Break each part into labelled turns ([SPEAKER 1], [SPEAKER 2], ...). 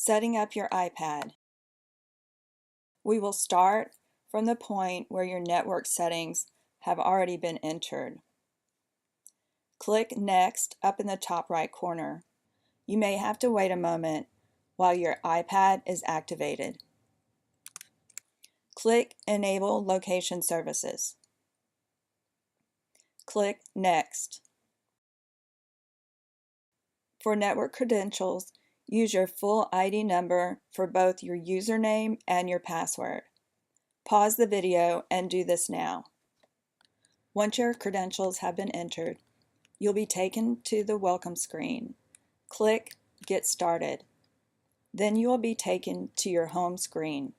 [SPEAKER 1] Setting up your iPad. We will start from the point where your network settings have already been entered. Click Next up in the top right corner. You may have to wait a moment while your iPad is activated. Click Enable Location Services. Click Next. For network credentials, use your full ID number for both your username and your password. Pause the video and do this now. Once your credentials have been entered, you'll be taken to the welcome screen. Click Get Started. Then you will be taken to your home screen.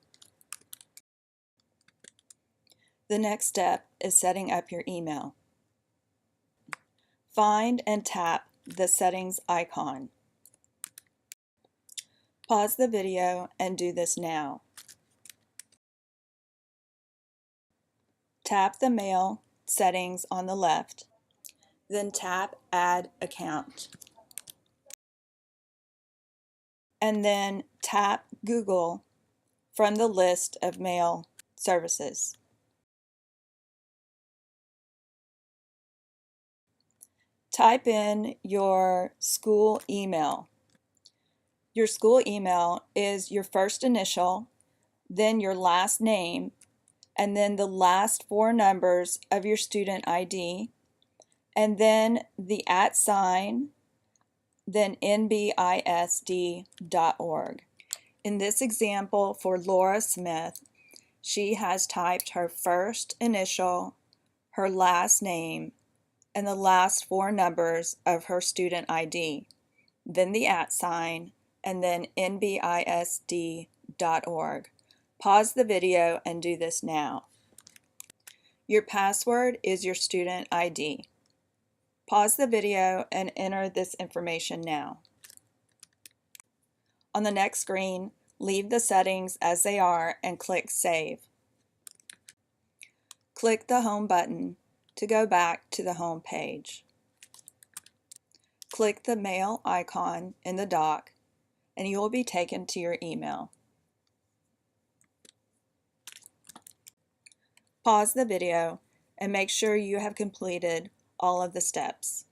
[SPEAKER 1] The next step is setting up your email. Find and tap the settings icon. Pause the video and do this now. Tap the mail settings on the left, then tap Add Account. And then tap Google from the list of mail services. Type in your school email. Your school email is your first initial, then your last name, and then the last four numbers of your student ID, and then the @, then nbisd.org. In this example for Laura Smith, she has typed her first initial, her last name, and the last four numbers of her student ID, then the @, and then nbisd.org. Pause the video and do this now. Your password is your student ID. Pause the video and enter this information now. On the next screen, leave the settings as they are and click Save. Click the Home button to go back to the home page. Click the Mail icon in the dock and you will be taken to your email. Pause the video and make sure you have completed all of the steps.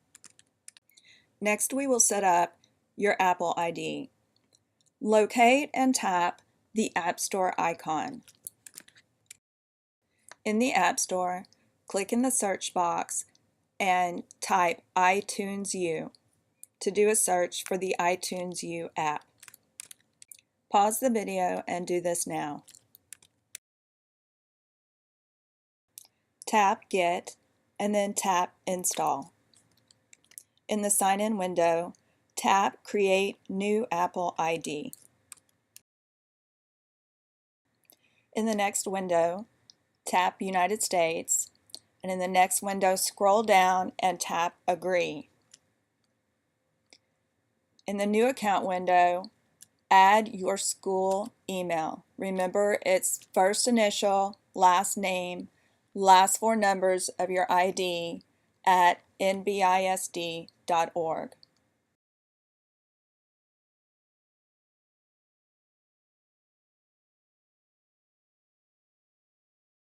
[SPEAKER 1] Next, we will set up your Apple ID. Locate and tap the App Store icon. In the App Store, click in the search box and type iTunes U to do a search for the iTunes U app. Pause the video and do this now. Tap Get and then tap Install. In the sign-in window, tap Create New Apple ID. In the next window, tap United States, and in the next window, scroll down and tap Agree. In the New Account window, add your school email. Remember, it's first initial, last name, last four numbers of your ID at nbisd.org.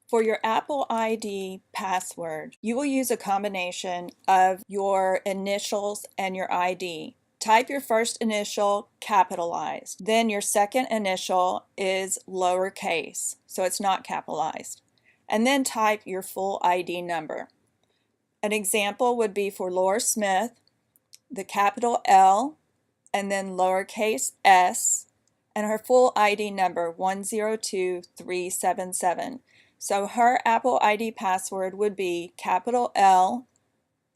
[SPEAKER 1] For your Apple ID password, you will use a combination of your initials and your ID. Type your first initial capitalized. Then your second initial is lowercase, so it's not capitalized. And then type your full ID number. An example would be for Laura Smith, the capital L, and then lowercase s, and her full ID number 102377. So her Apple ID password would be capital L,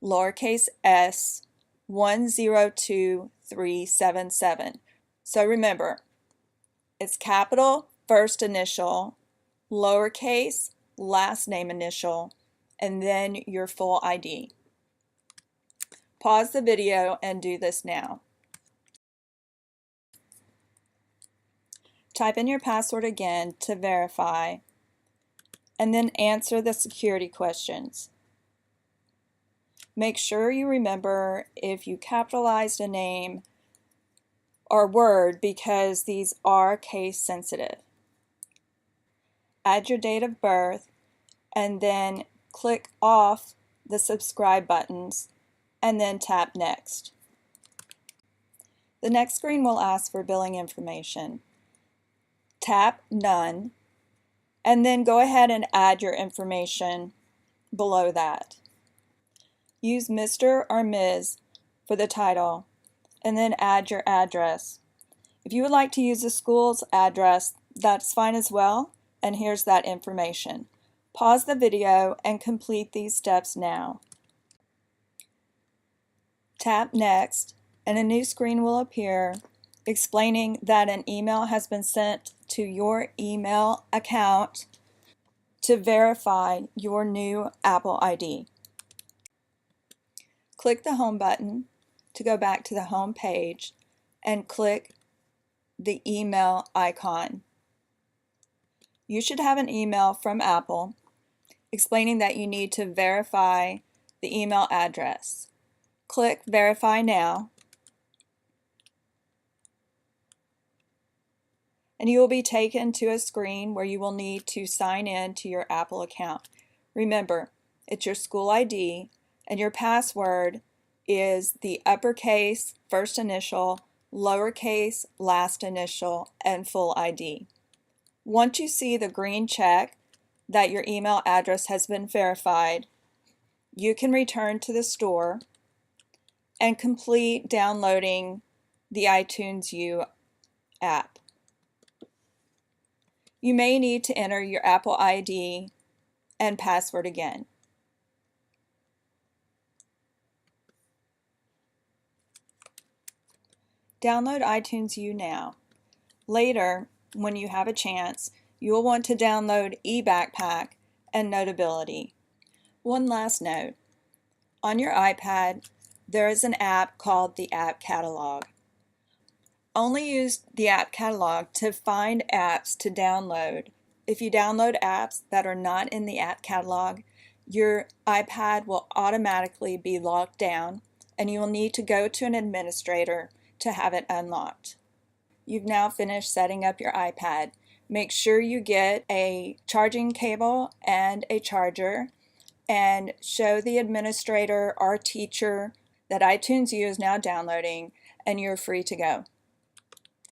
[SPEAKER 1] lowercase s, 102377. So remember, it's capital first initial, lowercase last name initial, and then your full ID. Pause the video and do this now. Type in your password again to verify, and then answer the security questions. Make sure you remember if you capitalized a name, or Word because these are case sensitive. Add your date of birth and then click off the subscribe buttons and then tap Next. The next screen will ask for billing information. Tap None and then go ahead and add your information below that. Use Mr. or Ms. for the title and then add your address. If you would like to use the school's address, that's fine as well, and here's that information. Pause the video and complete these steps now. Tap Next and a new screen will appear explaining that an email has been sent to your email account to verify your new Apple ID. Click the Home button to go back to the home page and click the email icon. You should have an email from Apple explaining that you need to verify the email address. Click Verify Now, and you will be taken to a screen where you will need to sign in to your Apple account. Remember, it's your school ID, and your password is the uppercase first initial, lowercase last initial, and full ID. Once you see the green check that your email address has been verified, you can return to the store and complete downloading the iTunes U app. You may need to enter your Apple ID and password again. Download iTunes U now. Later, when you have a chance, you will want to download eBackpack and Notability. One last note. On your iPad, there is an app called the App Catalog. Only use the App Catalog to find apps to download. If you download apps that are not in the App Catalog, your iPad will automatically be locked down and you will need to go to an administrator to have it unlocked. You've now finished setting up your iPad. Make sure you get a charging cable and a charger, and show the administrator or teacher that iTunes U is now downloading and you're free to go.